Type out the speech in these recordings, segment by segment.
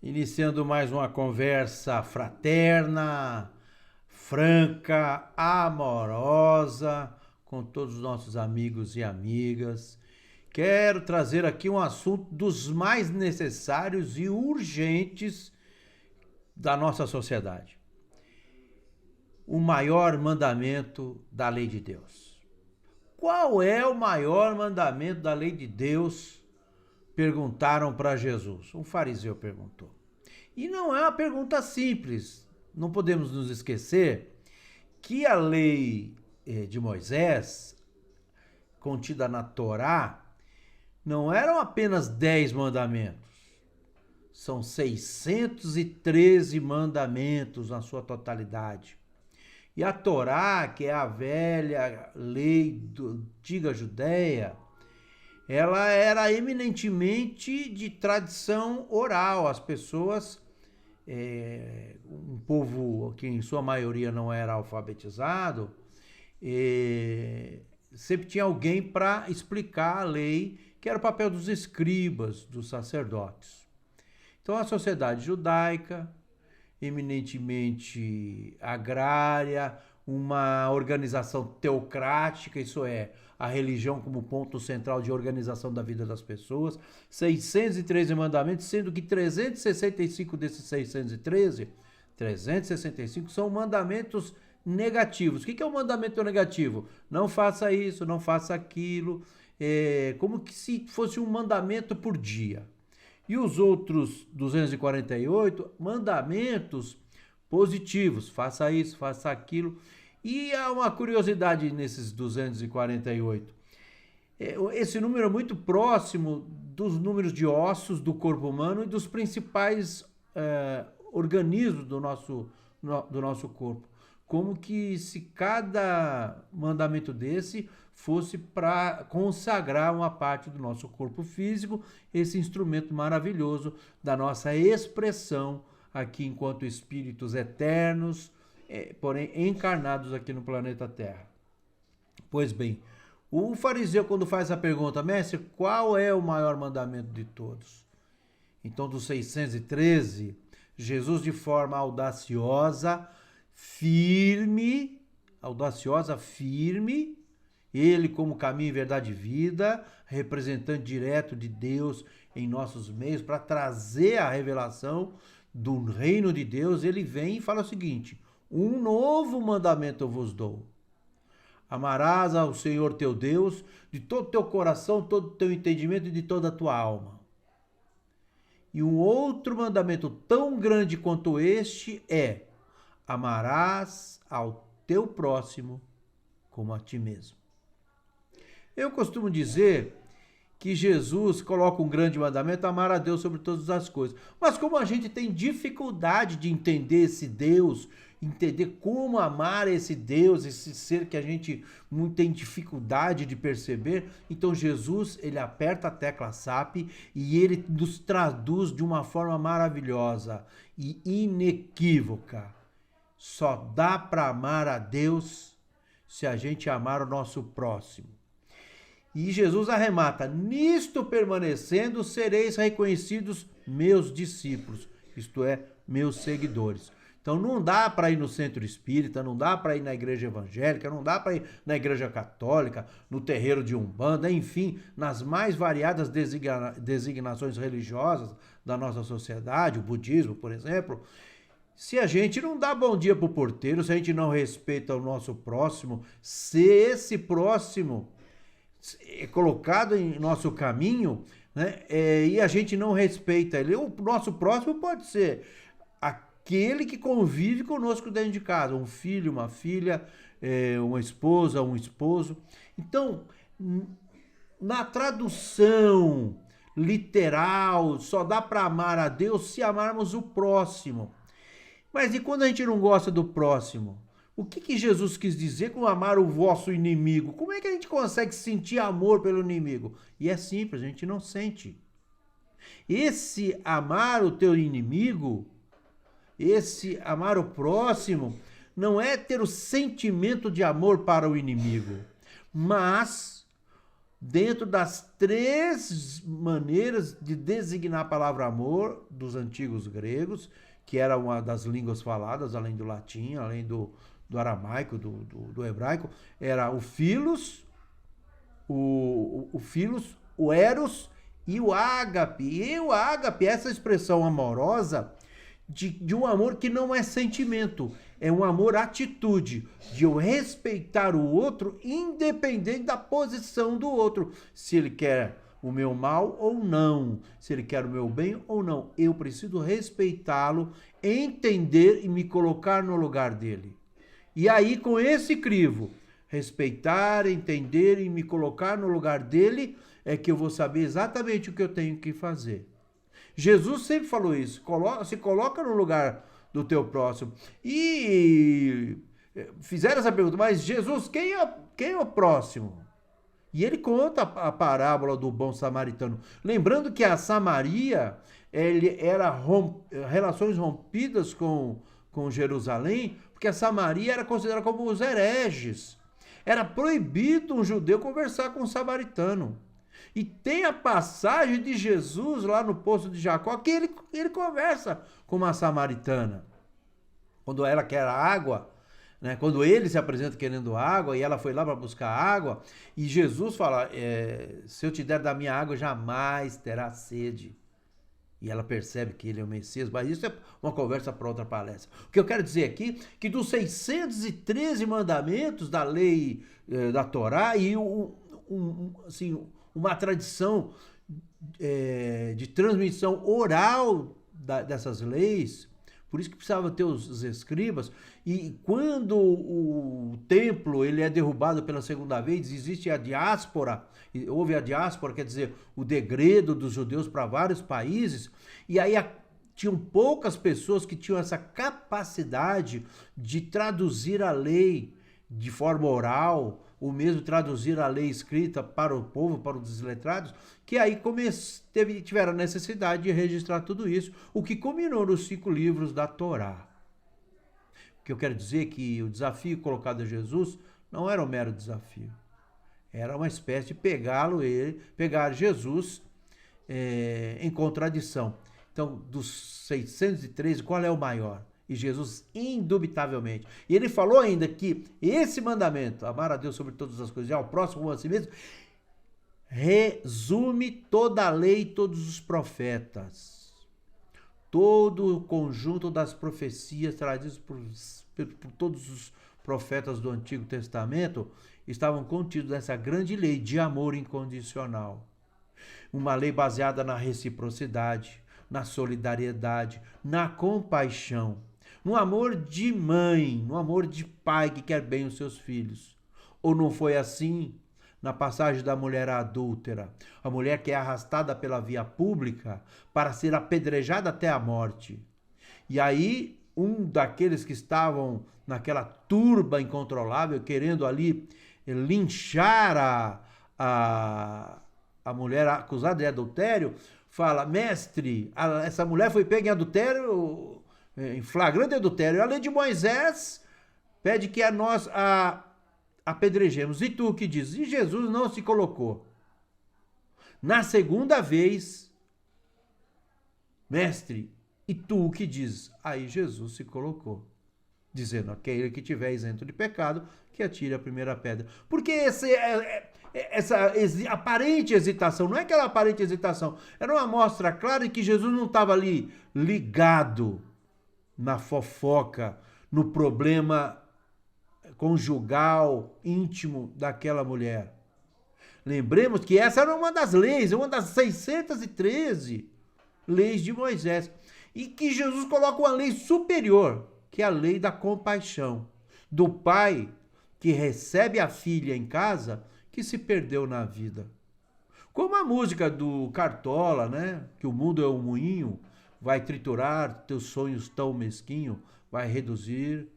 Iniciando mais uma conversa fraterna, franca, amorosa, com todos os nossos amigos e amigas. Quero trazer aqui um assunto dos mais necessários e urgentes da nossa sociedade. O maior mandamento da lei de Deus. Qual é o maior mandamento da lei de Deus? Perguntaram para Jesus. Um fariseu perguntou. E não é uma pergunta simples. Não podemos nos esquecer que a lei de Moisés, contida na Torá, não eram apenas 10 mandamentos. São 613 mandamentos na sua totalidade. E a Torá, que é a velha lei antiga Judéia, ela era eminentemente de tradição oral. As pessoas, um povo que em sua maioria não era alfabetizado, sempre tinha alguém para explicar a lei, que era o papel dos escribas, dos sacerdotes. Então a sociedade judaica, eminentemente agrária, uma organização teocrática, isso é, a religião como ponto central de organização da vida das pessoas, 613 mandamentos, sendo que 365 desses 365 são mandamentos negativos. O que é um mandamento negativo? Não faça isso, não faça aquilo, como que se fosse um mandamento por dia. E os outros 248 mandamentos positivos, faça isso, faça aquilo. E há uma curiosidade nesses 248. Esse número é muito próximo dos números de ossos do corpo humano e dos principais organismos do nosso corpo. Como que se cada mandamento desse fosse para consagrar uma parte do nosso corpo físico, esse instrumento maravilhoso da nossa expressão aqui enquanto espíritos eternos, porém encarnados aqui no planeta Terra. Pois bem, o fariseu, quando faz a pergunta, mestre, qual é o maior mandamento de todos? Então, dos 613, Jesus, de forma audaciosa, firme, ele como caminho, verdade e vida, representante direto de Deus em nossos meios, para trazer a revelação do reino de Deus, ele vem e fala o seguinte: um novo mandamento eu vos dou. Amarás ao Senhor teu Deus de todo o teu coração, todo o teu entendimento e de toda a tua alma. E um outro mandamento tão grande quanto este é: amarás ao teu próximo como a ti mesmo. Eu costumo dizer que Jesus coloca um grande mandamento, amar a Deus sobre todas as coisas. Mas como a gente tem dificuldade de entender esse Deus, entender como amar esse Deus, esse ser que a gente tem dificuldade de perceber, então Jesus, ele aperta a tecla SAP e ele nos traduz de uma forma maravilhosa e inequívoca. Só dá para amar a Deus se a gente amar o nosso próximo. E Jesus arremata: nisto permanecendo, sereis reconhecidos meus discípulos, isto é, meus seguidores. Então não dá para ir no centro espírita, não dá para ir na igreja evangélica, não dá para ir na igreja católica, no terreiro de Umbanda, enfim, nas mais variadas designações religiosas da nossa sociedade, o budismo, por exemplo. Se a gente não dá bom dia para o porteiro, se a gente não respeita o nosso próximo, se esse próximo é colocado em nosso caminho, né, e a gente não respeita ele, o nosso próximo pode ser aquele que convive conosco dentro de casa, um filho, uma filha, uma esposa, um esposo. Então, na tradução literal, só dá para amar a Deus se amarmos o próximo. Mas e quando a gente não gosta do próximo? O que Jesus quis dizer com amar o vosso inimigo? Como é que a gente consegue sentir amor pelo inimigo? E é simples, a gente não sente. Esse amar o teu inimigo, esse amar o próximo, não é ter o sentimento de amor para o inimigo, mas dentro das três maneiras de designar a palavra amor dos antigos gregos, que era uma das línguas faladas, além do latim, além do aramaico, do hebraico, era o philos, o eros e o ágape. E o ágape, essa expressão amorosa de um amor que não é sentimento, é um amor atitude, de eu respeitar o outro independente da posição do outro, se ele quer o meu mal ou não, se ele quer o meu bem ou não. Eu preciso respeitá-lo, entender e me colocar no lugar dele. E aí, com esse crivo, respeitar, entender e me colocar no lugar dele, é que eu vou saber exatamente o que eu tenho que fazer. Jesus sempre falou isso, se coloca no lugar do teu próximo. E fizeram essa pergunta, mas Jesus, quem é o próximo? E ele conta a parábola do bom samaritano. Lembrando que a Samaria era relações rompidas com Jerusalém, porque a Samaria era considerada como os hereges. Era proibido um judeu conversar com um samaritano. E tem a passagem de Jesus lá no poço de Jacó, que ele conversa com uma samaritana. Quando ela quer água, né? Quando ele se apresenta querendo água e ela foi lá para buscar água, e Jesus fala, se eu te der da minha água, jamais terá sede. E ela percebe que ele é o Messias, mas isso é uma conversa para outra palestra. O que eu quero dizer aqui, que dos 613 mandamentos da lei da Torá, e assim, uma tradição de transmissão oral dessas leis, por isso que precisava ter os escribas, e quando o templo ele é derrubado pela segunda vez, existe a diáspora, houve a diáspora, quer dizer, o degredo dos judeus para vários países, e aí tinham poucas pessoas que tinham essa capacidade de traduzir a lei de forma oral, ou mesmo traduzir a lei escrita para o povo, para os desletrados, que aí tiveram a necessidade de registrar tudo isso, o que culminou nos 5 livros da Torá. O que eu quero dizer é que o desafio colocado a Jesus não era um mero desafio, era uma espécie de pegar Jesus em contradição. Então, dos 613, qual é o maior? E Jesus, indubitavelmente. E ele falou ainda que esse mandamento, amar a Deus sobre todas as coisas e ao próximo como a si mesmo, resume toda a lei e todos os profetas. Todo o conjunto das profecias trazidas por todos os profetas do Antigo Testamento estavam contidos nessa grande lei de amor incondicional. Uma lei baseada na reciprocidade, na solidariedade, na compaixão, no amor de mãe, no amor de pai que quer bem os seus filhos. Ou não foi assim na passagem da mulher adúltera, a mulher que é arrastada pela via pública para ser apedrejada até a morte. E aí um daqueles que estavam naquela turba incontrolável, querendo ali linchar a mulher acusada de adultério, fala, mestre, essa mulher foi pega em adultério, em flagrante adultério. A lei de Moisés pede que nós a apedrejemos. E tu o que diz? E Jesus não se colocou. Na segunda vez, mestre, e tu o que diz? Aí Jesus se colocou, dizendo, aquele que tiver isento de pecado, que atire a primeira pedra. Porque essa aparente hesitação, não é aquela aparente hesitação, era uma amostra clara de que Jesus não estava ali ligado na fofoca, no problema conjugal, íntimo daquela mulher. Lembremos que essa era uma das leis, uma das 613 leis de Moisés. E que Jesus coloca uma lei superior, que é a lei da compaixão, do pai que recebe a filha em casa que se perdeu na vida. Como a música do Cartola, né? Que o mundo é um moinho, vai triturar teus sonhos tão mesquinho, vai reduzir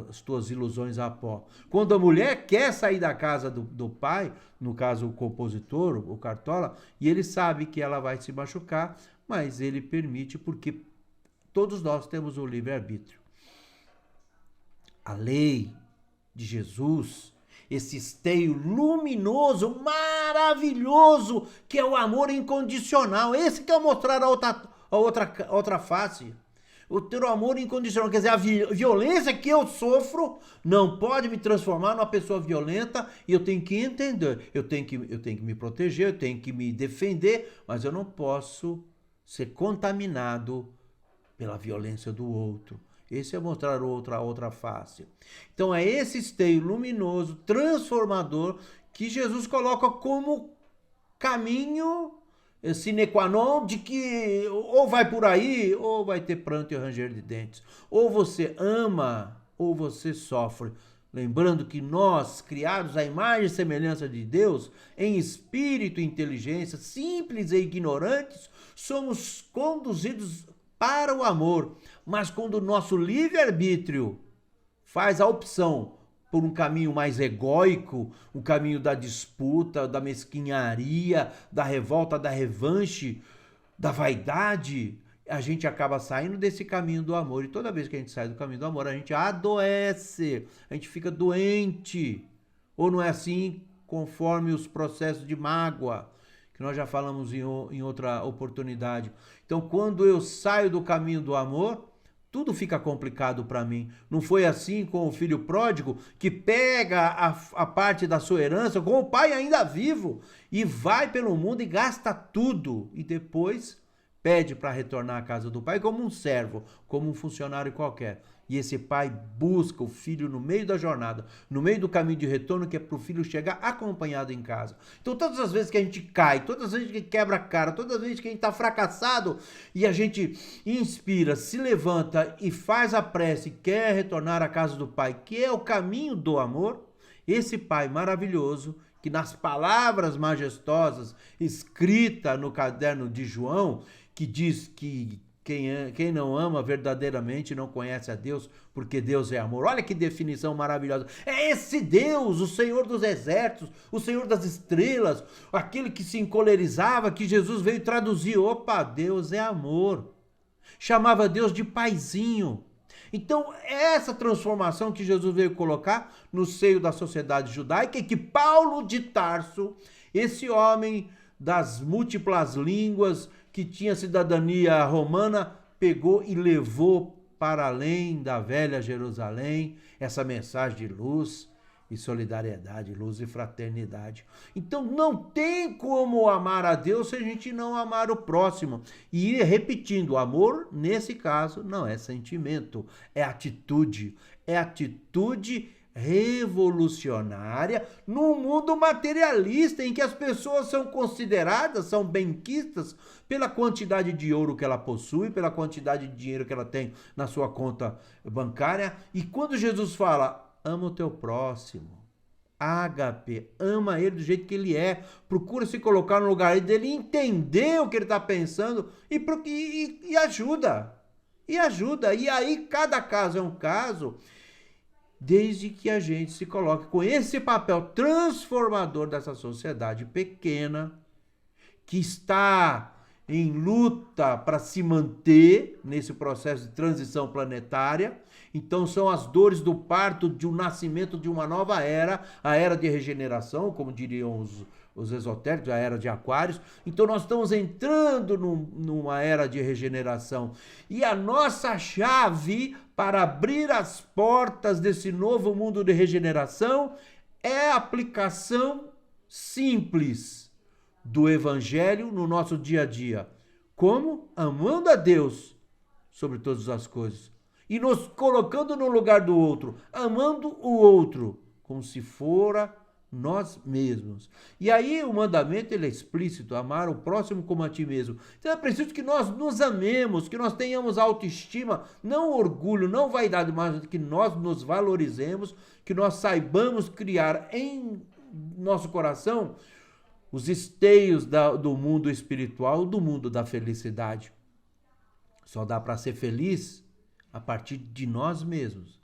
as tuas ilusões a pó. Quando a mulher quer sair da casa do pai, no caso o compositor, o Cartola, e ele sabe que ela vai se machucar, mas ele permite porque todos nós temos o livre-arbítrio. A lei de Jesus esse esteio luminoso, maravilhoso, que é o amor incondicional. Esse que é o mostrar a outra face. O teu amor incondicional, quer dizer, a violência que eu sofro não pode me transformar numa pessoa violenta e eu tenho que entender, eu tenho que me proteger, eu tenho que me defender, mas eu não posso ser contaminado pela violência do outro. Esse é mostrar outra face. Então é esse esteio luminoso, transformador, que Jesus coloca como caminho sine qua non de que ou vai por aí, ou vai ter pranto e ranger de dentes. Ou você ama, ou você sofre. Lembrando que nós, criados à imagem e semelhança de Deus, em espírito e inteligência, simples e ignorantes, somos conduzidos para o amor. Mas quando o nosso livre-arbítrio faz a opção por um caminho mais egóico, um caminho da disputa, da mesquinharia, da revolta, da revanche, da vaidade, a gente acaba saindo desse caminho do amor. E toda vez que a gente sai do caminho do amor, a gente adoece, a gente fica doente. Ou não é assim, conforme os processos de mágoa, que nós já falamos em outra oportunidade. Então, quando eu saio do caminho do amor, tudo fica complicado para mim. Não foi assim com o filho pródigo, que pega a parte da sua herança, com o pai ainda vivo, e vai pelo mundo e gasta tudo. E depois pede para retornar à casa do pai como um servo, como um funcionário qualquer. E esse pai busca o filho no meio da jornada, no meio do caminho de retorno, que é para o filho chegar acompanhado em casa. Então todas as vezes que a gente cai, todas as vezes que quebra a cara, todas as vezes que a gente está fracassado e a gente inspira, se levanta e faz a prece e quer retornar à casa do pai, que é o caminho do amor, esse pai maravilhoso, que nas palavras majestosas escrita no caderno de João, que diz que quem não ama verdadeiramente não conhece a Deus, porque Deus é amor. Olha que definição maravilhosa. É esse Deus, o Senhor dos exércitos, o Senhor das estrelas, aquele que se encolerizava, que Jesus veio traduzir. Opa, Deus é amor. Chamava Deus de paizinho. Então, essa transformação que Jesus veio colocar no seio da sociedade judaica, e que Paulo de Tarso, esse homem das múltiplas línguas, que tinha cidadania romana, pegou e levou para além da velha Jerusalém essa mensagem de luz e solidariedade, luz e fraternidade. Então não tem como amar a Deus se a gente não amar o próximo. E repetindo, o amor, nesse caso, não é sentimento, é atitude. É atitude revolucionária num mundo materialista em que as pessoas são consideradas, são benquistas pela quantidade de ouro que ela possui, pela quantidade de dinheiro que ela tem na sua conta bancária. E quando Jesus fala, ama o teu próximo, ágape, ama ele do jeito que ele é, procura se colocar no lugar dele, entender o que ele está pensando e ajuda. E ajuda. E aí cada caso é um caso, desde que a gente se coloque com esse papel transformador dessa sociedade pequena, que está em luta para se manter nesse processo de transição planetária. Então são as dores do parto de um nascimento de uma nova era, a era de regeneração, como diriam os esotéricos, a era de Aquários. Então nós estamos entrando numa era de regeneração. E a nossa chave para abrir as portas desse novo mundo de regeneração é a aplicação simples do Evangelho no nosso dia a dia. Como? Amando a Deus sobre todas as coisas. E nos colocando no lugar do outro, amando o outro, como se fora nós mesmos. E aí o mandamento ele é explícito, amar o próximo como a ti mesmo. Então é preciso que nós nos amemos, que nós tenhamos autoestima, não orgulho, não vaidade, mas que nós nos valorizemos, que nós saibamos criar em nosso coração os esteios do mundo espiritual, do mundo da felicidade. Só dá para ser feliz a partir de nós mesmos.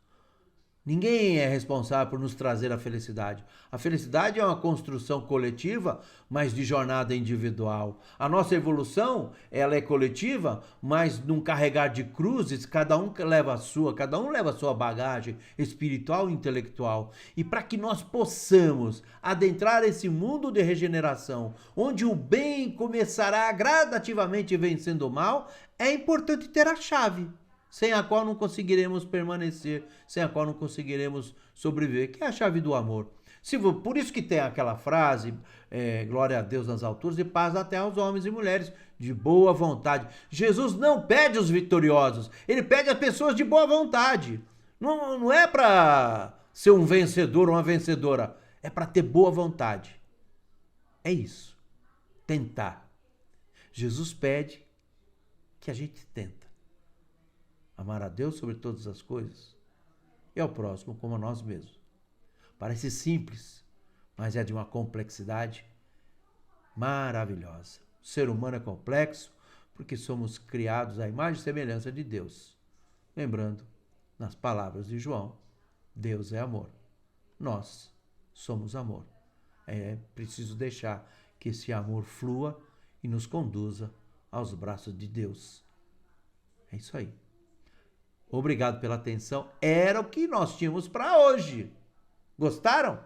Ninguém é responsável por nos trazer a felicidade. A felicidade é uma construção coletiva, mas de jornada individual. A nossa evolução, ela é coletiva, mas num carregar de cruzes, cada um leva a sua bagagem espiritual e intelectual. E para que nós possamos adentrar esse mundo de regeneração, onde o bem começará gradativamente vencendo o mal, é importante ter a chave sem a qual não conseguiremos permanecer, sem a qual não conseguiremos sobreviver, que é a chave do amor. Por isso que tem aquela frase, glória a Deus nas alturas e paz até aos homens e mulheres de boa vontade. Jesus não pede os vitoriosos, ele pede as pessoas de boa vontade. Não é para ser um vencedor ou uma vencedora, é para ter boa vontade. É isso, tentar. Jesus pede que a gente tenta. Amar a Deus sobre todas as coisas e ao próximo como a nós mesmos. Parece simples, mas é de uma complexidade maravilhosa. O ser humano é complexo porque somos criados à imagem e semelhança de Deus. Lembrando, nas palavras de João, Deus é amor. Nós somos amor. É preciso deixar que esse amor flua e nos conduza aos braços de Deus. É isso aí. Obrigado pela atenção. Era o que nós tínhamos para hoje. Gostaram?